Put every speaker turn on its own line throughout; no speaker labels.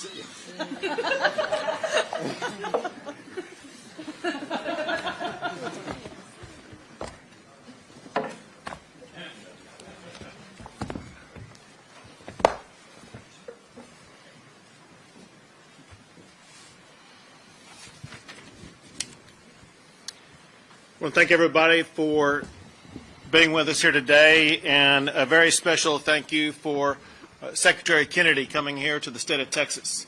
I want to thank everybody for being with us here today, and a very special thank you for Secretary Kennedy coming here to the state of Texas.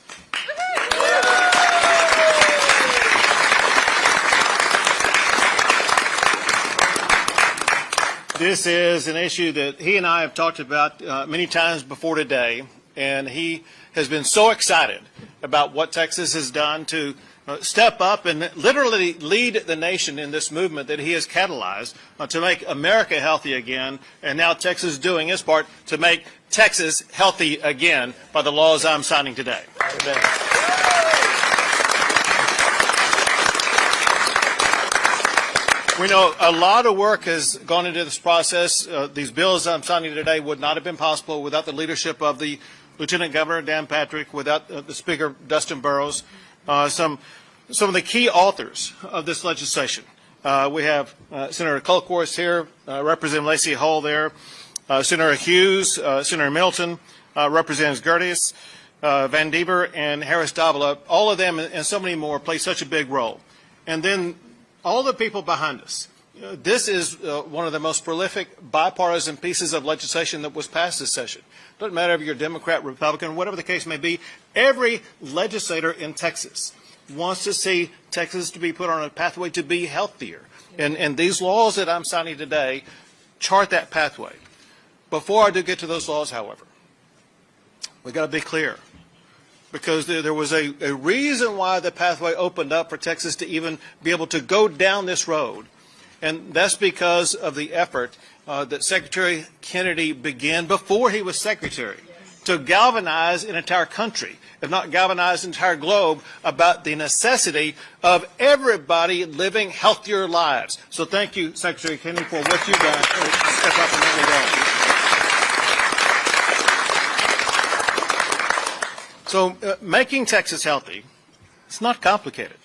This is an issue that he and I have talked about many times before today, and he has been so excited about what Texas has done to step up and literally lead the nation in this movement that he has catalyzed to make America healthy again, and now Texas is doing its part to make Texas healthy again by the laws I'm signing today. We know a lot of work has gone into this process. These bills I'm signing today would not have been possible without the leadership of the Lieutenant Governor, Dan Patrick, without the Speaker, Dustin Burrows. Some of the key authors of this legislation. We have Senator Colcourse here, Representative Lacey Hull there, Senator Hughes, Senator Middleton, Representatives Gerdes, Van Dever, and Harris Davila. All of them and so many more play such a big role. And then all the people behind us. This is one of the most prolific bipartisan pieces of legislation that was passed this session. Doesn't matter if you're Democrat, Republican, whatever the case may be, every legislator in Texas wants to see Texas to be put on a pathway to be healthier. And these laws that I'm signing today chart that pathway. Before I do get to those laws, however, we've got to be clear, because there was a reason why the pathway opened up for Texas to even be able to go down this road. And that's because of the effort that Secretary Kennedy began before he was Secretary to galvanize an entire country, if not galvanize the entire globe, about the necessity of everybody living healthier lives. So thank you, Secretary Kennedy, for what you've done to step up and let me go. So making Texas healthy, it's not complicated.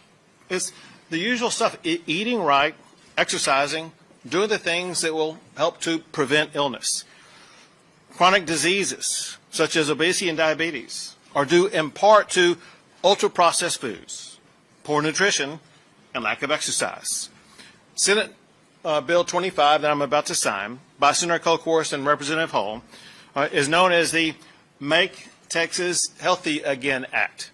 It's the usual stuff: eating right, exercising, doing the things that will help to prevent illness. Chronic diseases, such as obesity and diabetes, are due in part to ultra-processed foods, poor nutrition, and lack of exercise. Senate Bill 25 that I'm about to sign by Senator Colcourse and Representative Hull is known as the Make Texas Healthy Again Act.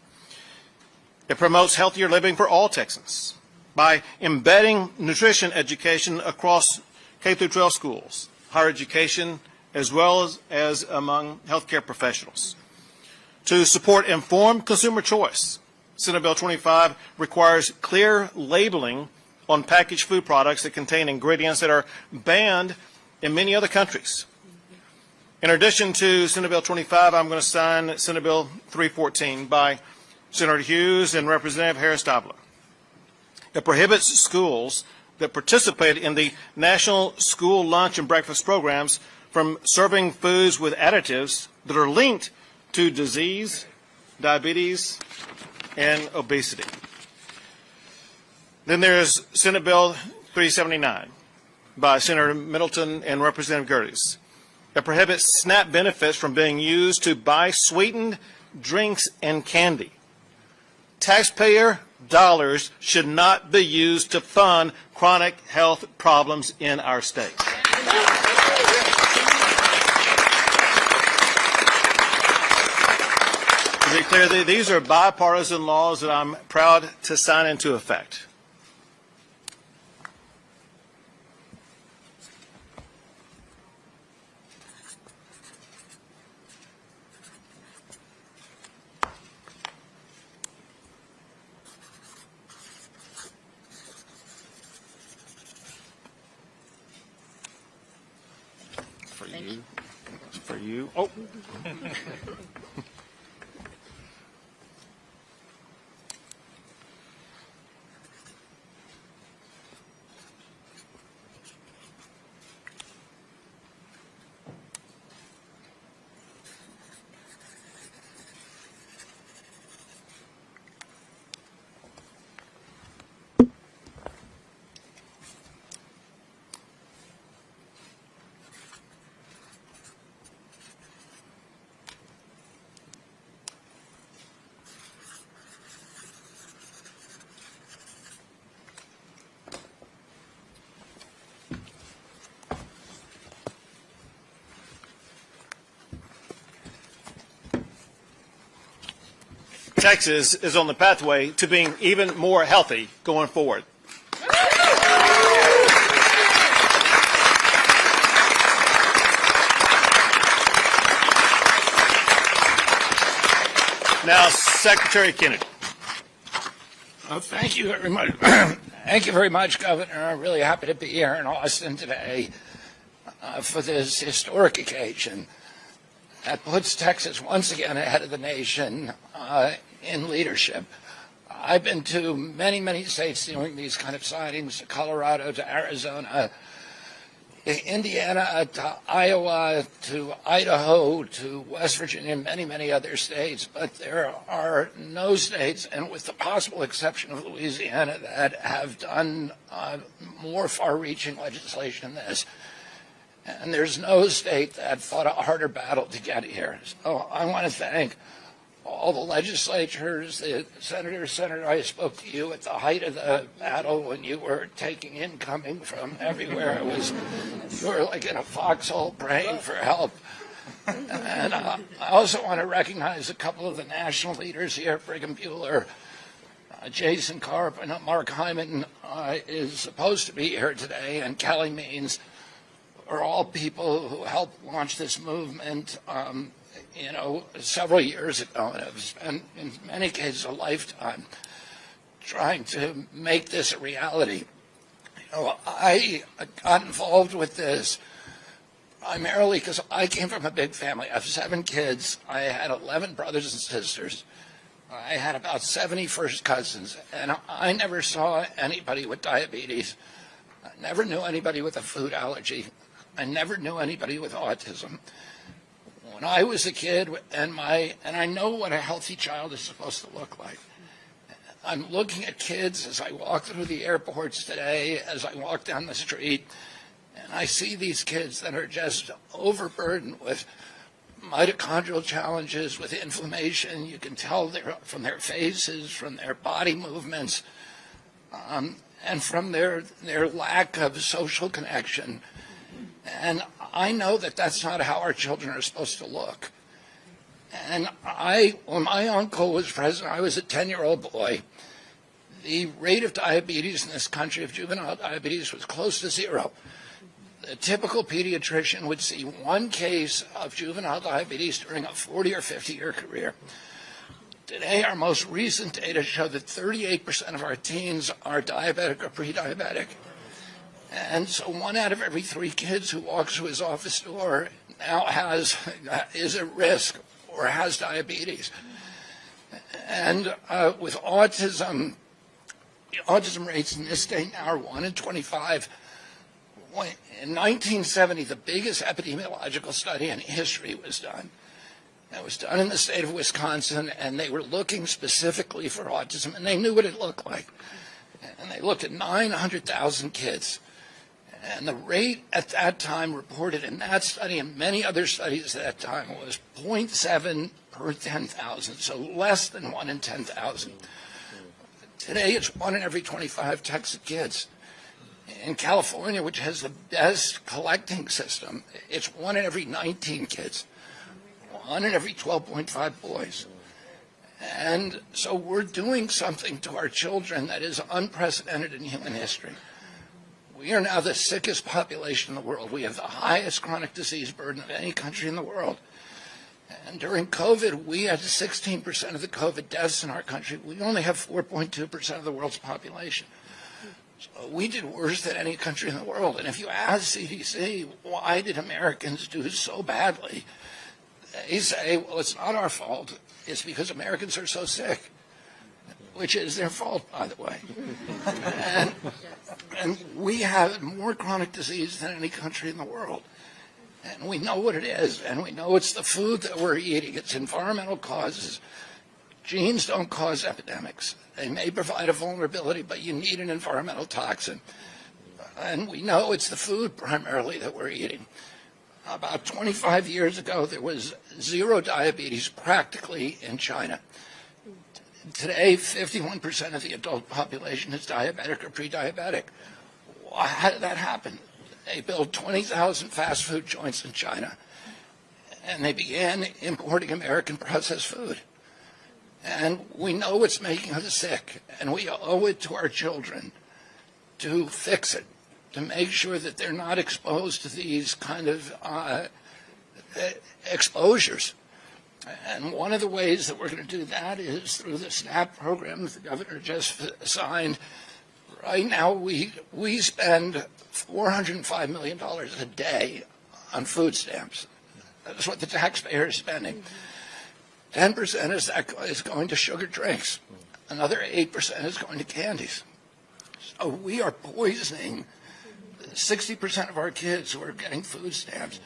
It promotes healthier living for all Texans by embedding nutrition education across K-12 schools, higher education, as well as among healthcare professionals. To support informed consumer choice, Senate Bill 25 requires clear labeling on packaged food products that contain ingredients that are banned in many other countries. In addition to Senate Bill 25, I'm going to sign Senate Bill 314 by Senator Hughes and Representative Harris Davila. It prohibits schools that participate in the National School Lunch and Breakfast programs from serving foods with additives that are linked to disease, diabetes, and obesity. Then there's Senate Bill 379 by Senator Middleton and Representative Gerdes. It prohibits SNAP benefits from being used to buy sweetened drinks and candy. Taxpayer dollars should not be used to fund chronic health problems in our state. To be clear, these are bipartisan laws that I'm proud to sign into effect. For you. Oh. Texas is on the pathway to being even more healthy going forward. Now, Secretary Kennedy.
Thank you very much. Thank you very much, Governor. I'm really happy to be here in Austin today for this historic occasion that puts Texas once again ahead of the nation in leadership. I've been to many, many states doing these kind of signings, Colorado to Arizona, Indiana to Iowa to Idaho to West Virginia and many, many other states. But there are no states, and with the possible exception of Louisiana, that have done more far-reaching legislation than this. And there's no state that fought a harder battle to get here. So I want to thank all the legislatures, the senators. Senator, I spoke to you at the height of the battle when you were taking incoming from everywhere. You were like in a foxhole praying for help. And I also want to recognize a couple of the national leaders here, Brigham Bueller, Jason Karp, and Mark Hyman is supposed to be here today, and Kelly Means are all people who helped launch this movement several years ago, and have spent, in many cases, a lifetime trying to make this a reality. I got involved with this primarily because I came from a big family. I have 7 kids. I had 11 brothers and sisters. I had about 70 first cousins, and I never saw anybody with diabetes. I never knew anybody with a food allergy. I never knew anybody with autism. When I was a kid, and I know what a healthy child is supposed to look like. I'm looking at kids as I walk through the airports today, as I walk down the street, and I see these kids that are just overburdened with mitochondrial challenges, with inflammation. You can tell from their faces, from their body movements, and from their lack of social connection. And I know that that's not how our children are supposed to look. And when my uncle was president, I was a 10-year-old boy. The rate of diabetes in this country, of juvenile diabetes, was close to 0. The typical pediatrician would see 1 case of juvenile diabetes during a 40 or 50-year career. Today, our most recent data show that 38% of our teens are diabetic or pre-diabetic. And so 1 out of every 3 kids who walks through his office door now is at risk or has diabetes. And with autism, the autism rates in this state now are 1 in 25. In 1970, the biggest epidemiological study in history was done. It was done in the state of Wisconsin, and they were looking specifically for autism, and they knew what it looked like. And they looked at 900,000 kids. And the rate at that time reported in that study and many other studies at that time was 0.7 per 10,000, so less than 1 in 10,000. Today, it's 1 in every 25 Texas kids. In California, which has the best collecting system, it's 1 in every 19 kids, 1 in every 12.5 boys. And so we're doing something to our children that is unprecedented in human history. We are now the sickest population in the world. We have the highest chronic disease burden of any country in the world. And during COVID, we had 16% of the COVID deaths in our country. We only have 4.2% of the world's population. So we did worse than any country in the world. And if you ask CDC, why did Americans do so badly? They say, well, it's not our fault. It's because Americans are so sick, which is their fault, by the way. And we have more chronic disease than any country in the world. And we know what it is, and we know it's the food that we're eating. It's environmental causes. Genes don't cause epidemics. They may provide a vulnerability, but you need an environmental toxin. And we know it's the food primarily that we're eating. About 25 years ago, there was 0 diabetes practically in China. Today, 51% of the adult population is diabetic or pre-diabetic. How did that happen? They built 20,000 fast food joints in China, and they began importing American processed food. And we know it's making us sick, and we owe it to our children to fix it, to make sure that they're not exposed to these kind of exposures. And one of the ways that we're going to do that is through the SNAP program that the governor just signed. Right now, we spend $405 million a day on food stamps. That's what the taxpayer is spending. 10% is going to sugar drinks. Another 8% is going to candies. So we are poisoning 60% of our kids who are getting food stamps.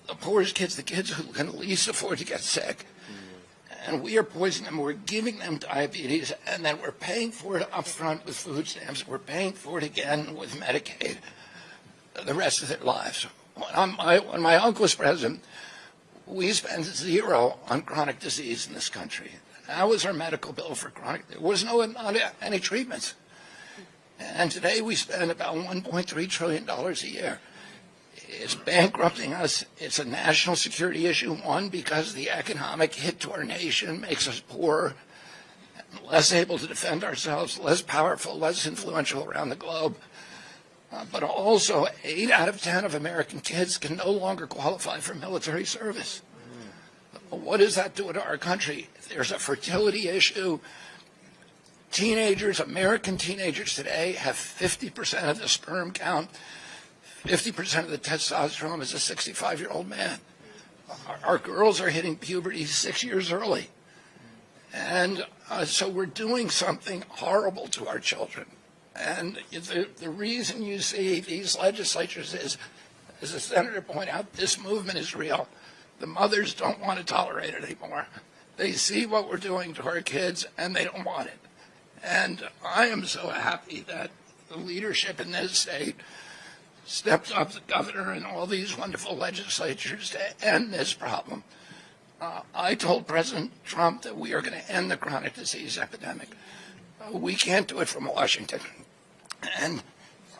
The poorest kids, the kids who can least afford to get sick. And we are poisoning them. We're giving them diabetes, and then we're paying for it up front with food stamps. We're paying for it again with Medicaid the rest of their lives. When my uncle was president, we spent zero on chronic disease in this country. That was our medical bill for chronic. There was not any treatments. And today we spend about $1.3 trillion a year. It's bankrupting us. It's a national security issue, one, because the economic hit to our nation makes us poorer, less able to defend ourselves, less powerful, less influential around the globe. But also, 8 out of 10 of American kids can no longer qualify for military service. What does that do to our country? There's a fertility issue. Teenagers, American teenagers today, have 50% of the sperm count. 50% of the testosterone as a 65-year-old man. Our girls are hitting puberty 6 years early. And so we're doing something horrible to our children. And the reason you see these legislatures is, as the senator pointed out, this movement is real. The mothers don't want to tolerate it anymore. They see what we're doing to our kids, and they don't want it. And I am so happy that the leadership in this state stepped up, the governor and all these wonderful legislatures, to end this problem. I told President Trump that we are going to end the chronic disease epidemic. We can't do it from Washington. And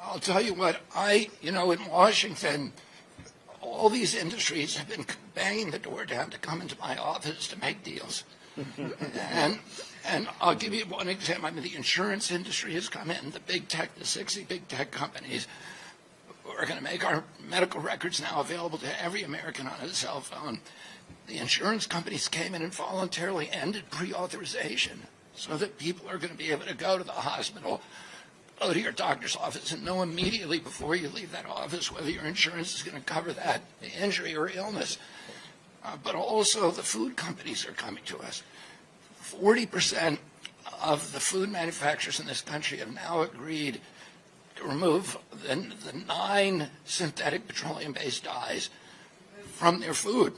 I'll tell you what, in Washington, all these industries have been banging the door down to come into my office to make deals. And I'll give you one example. I mean, the insurance industry has come in, the 60 big tech companies. We're going to make our medical records now available to every American on his cell phone. The insurance companies came in and voluntarily ended pre-authorization so that people are going to be able to go to the hospital, go to your doctor's office, and know immediately before you leave that office whether your insurance is going to cover that injury or illness. But also the food companies are coming to us. 40% of the food manufacturers in this country have now agreed to remove the 9 synthetic petroleum-based dyes from their food.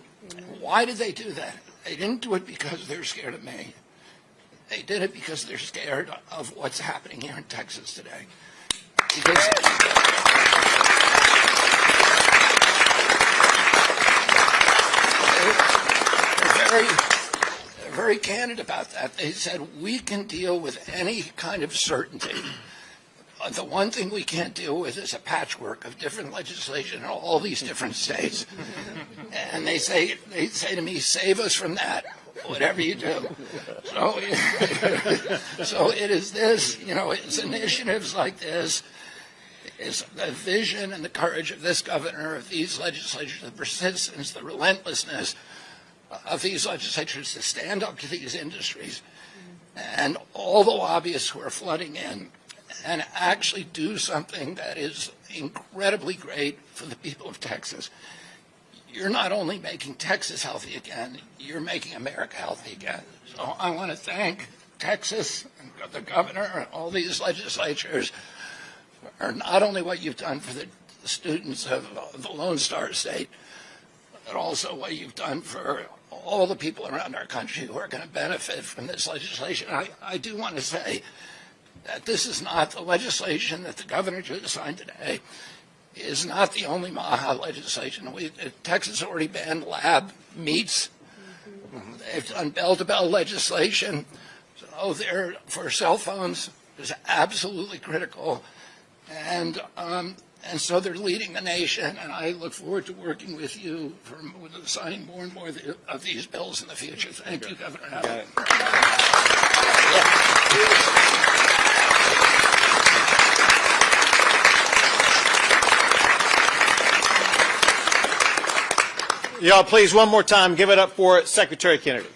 Why did they do that? They didn't do it because they're scared of me. They did it because they're scared of what's happening here in Texas today. Because they're very candid about that. They said, we can deal with any kind of certainty. The one thing we can't deal with is a patchwork of different legislation in all these different states. And they say to me, save us from that, whatever you do. So it is this, it's initiatives like this, it's the vision and the courage of this governor, of these legislatures, the persistence, the relentlessness of these legislatures to stand up to these industries and all the lobbyists who are flooding in and actually do something that is incredibly great for the people of Texas. You're not only making Texas healthy again, you're making America healthy again. So I want to thank Texas and the governor and all these legislatures for not only what you've done for the students of the Lone Star State, but also what you've done for all the people around our country who are going to benefit from this legislation. I do want to say that this is not the legislation that the governor just signed today. Is not the only MAHA legislation. Texas already banned lab meats. They've done bell-to-bell legislation. So they're, for cell phones, is absolutely critical. And so they're leading the nation, and I look forward to working with you for signing more and more of these bills in the future. Thank you, Governor Abbott.
Y'all, please, one more time, give it up for Secretary Kennedy.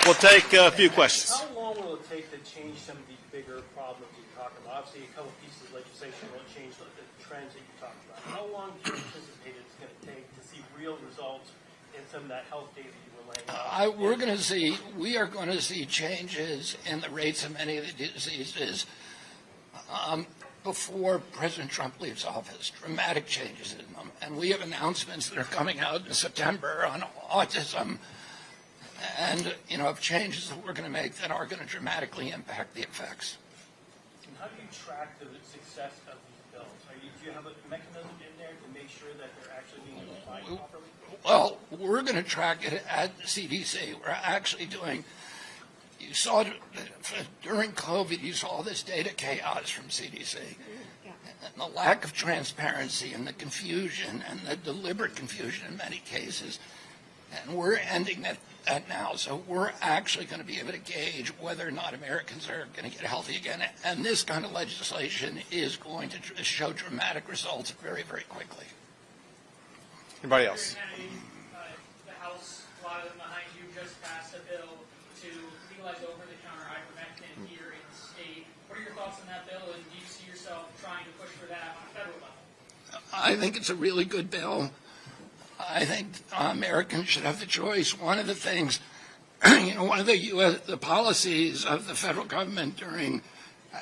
We'll take a few questions.
How long will it take to change some of these bigger problems you talk about? Obviously, a couple pieces of legislation will change the trends that you talked about. How long do you anticipate it's going to take to see real results in some of that health data you were laying out?
We are going to see changes in the rates of many of the diseases before President Trump leaves office, dramatic changes in them. And we have announcements that are coming out in September on autism and, of changes that we're going to make that are going to dramatically impact the effects.
And how do you track the success of these bills? Do you have a mechanism in there to make sure that they're actually being applied properly?
Well, we're going to track it at CDC. We're actually doing, you saw during COVID, you saw this data chaos from CDC. And the lack of transparency and the confusion and the deliberate confusion in many cases. And we're ending that now. So we're actually going to be able to gauge whether or not Americans are going to get healthy again. And this kind of legislation is going to show dramatic results very, very quickly.
Anybody else?
The House, a lot of them behind you, just passed a bill to legalize over-the-counter ivermectin here in the state. What are your thoughts on that bill, and do you see yourself trying to push for that on a federal level?
I think it's a really good bill. I think Americans should have the choice. One of the things, one of the policies of the federal government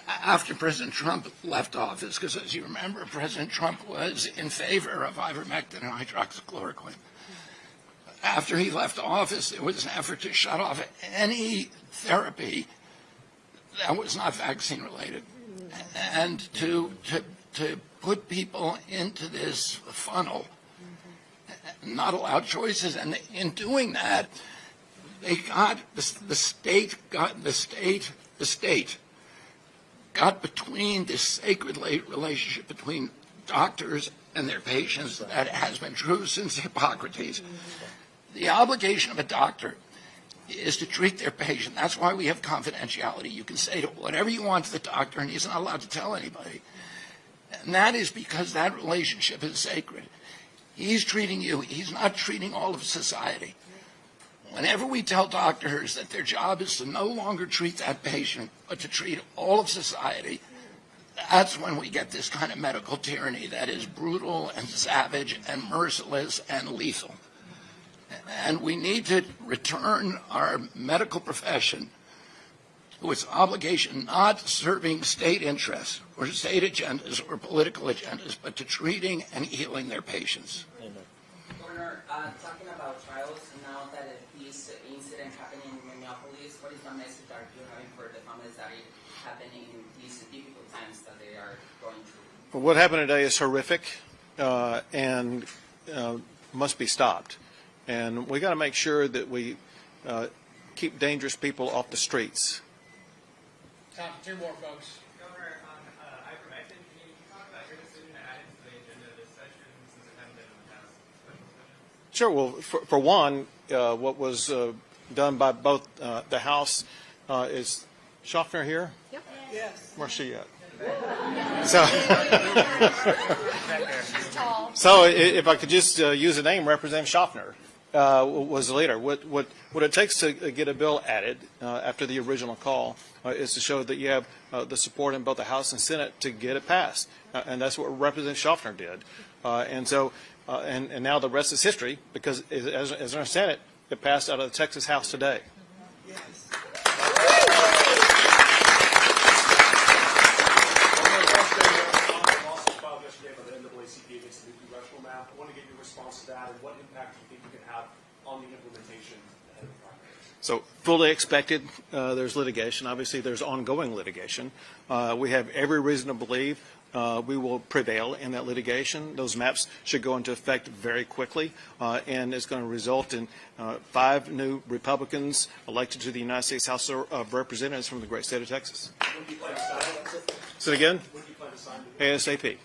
after President Trump left office, because as you remember, President Trump was in favor of ivermectin and hydroxychloroquine. After he left office, there was an effort to shut off any therapy that was not vaccine related, and to put people into this funnel, not allow choices. And in doing that, they got the state got between this sacred relationship between doctors and their patients that has been true since Hippocrates. The obligation of a doctor is to treat their patient. That's why we have confidentiality. You can say whatever you want to the doctor, and he's not allowed to tell anybody. And that is because that relationship is sacred. He's treating you. He's not treating all of society. Whenever we tell doctors that their job is to no longer treat that patient, but to treat all of society, that's when we get this kind of medical tyranny that is brutal and savage and merciless and lethal. And we need to return our medical profession to its obligation, not serving state interests or state agendas or political agendas, but to treating and healing their patients.
Governor, talking about trials, now that this incident happened in Minneapolis, what is the message that you're having for the families that are happening in these difficult times that they are going through?
What happened today is horrific and must be stopped. And we got to make sure that we keep dangerous people off the streets.
Time for two more, folks.
Governor, on ivermectin, can you talk about your decision to add it to the agenda of this session since it hasn't been in the past special sessions?
Sure. Well, for one, what was done by both the House is Schaffner here? Yep. Yes. Where's she at? So if I could just use a name, Representative Schaffner was the leader. What it takes to get a bill added after the original call is to show that you have the support in both the House and Senate to get it passed, and that's what Representative Schaffner did. And now the rest is history, because as our Senate, it passed out of the Texas House today.
I want to get your response to that and what impact you think you can have on the implementation ahead of the primary.
So fully expected, there's litigation. Obviously, there's ongoing litigation. We have every reason to believe we will prevail in that litigation. Those maps should go into effect very quickly, and it's going to result in 5 new Republicans elected to the United States House of Representatives from the great state of Texas.
When do you plan to sign it?
Say it again?
When do you plan to sign it?
ASAP.